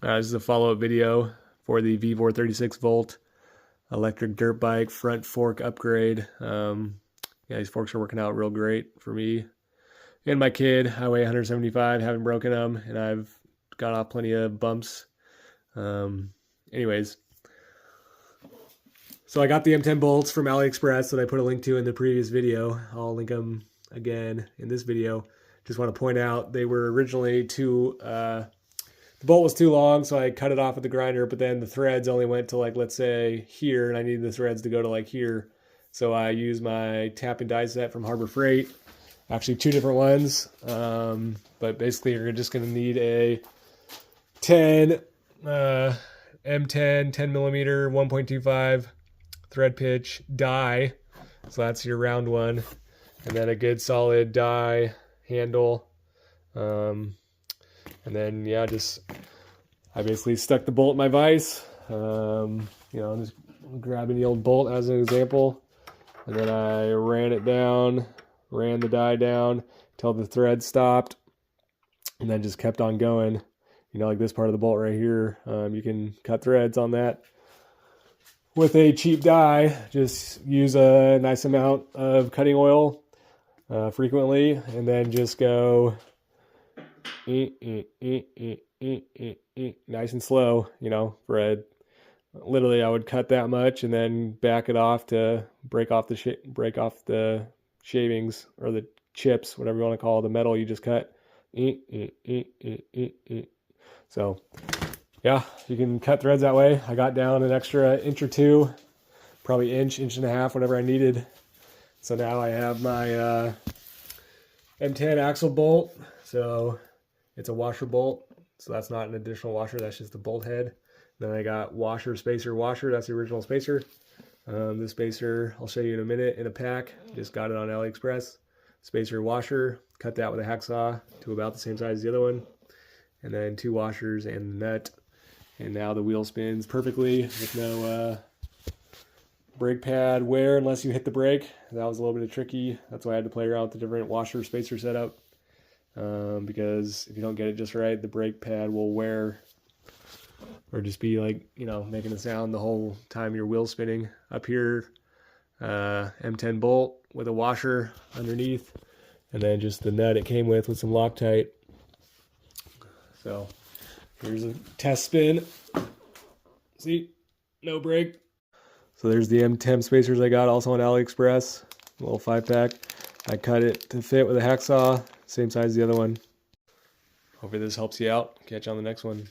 This is a follow-up video for the Vevor 36 volt electric dirt bike front fork upgrade. Yeah, these forks are working out real great for me and my kid. I weigh 175, haven't broken them, and I've got off plenty of bumps. Anyways, so I got the M10 bolts from AliExpress that I put a link to in the previous video. I'll link them again in this video. Just want to point out they were originally the bolt was too long, so I cut it off with the grinder, but then the threads only went to, like, let's say here, and I needed the threads to go to like here. So I used my tap and die set from Harbor Freight. Actually, two different ones. But basically you're just going to need a 10 M10 10 millimeter 1.25 thread pitch die. So that's your round one. And then a good solid die handle. And then, yeah, I basically stuck the bolt in my vise. You know, just grabbing the old bolt as an example. And then I ran the die down till the thread stopped. And then just kept on going. You know, like this part of the bolt right here, you can cut threads on that with a cheap die. Just use a nice amount of cutting oil frequently, and then just go nice and slow, you know, literally I would cut that much and then back it off to break off the shavings or the chips, whatever you want to call the metal you just cut. So yeah, you can cut threads that way. I got down an extra inch or two, probably inch and a half, whatever I needed. So now I have my M10 axle bolt. So it's a washer bolt. So that's not an additional washer, that's just the bolt head. Then I got spacer washer, that's the original spacer. This spacer, I'll show you in a minute in a pack. Just got it on AliExpress. Spacer washer, cut that with a hacksaw to about the same size as the other one. And then two washers and the nut. And now the wheel spins perfectly with no brake pad wear unless you hit the brake. That was a little bit tricky. That's why I had to play around with the different washer spacer setup. Because if you don't get it just right, the brake pad will wear or just be like, you know, making a sound the whole time your wheel's spinning. Up here, M10 bolt with a washer underneath, and then just the nut it came with some Loctite. So here's a test spin. See, no brake. So there's the M10 spacers I got also on AliExpress, a little 5-pack. I cut it to fit with a hacksaw, same size as the other one. Hopefully this helps you out. Catch you on the next one.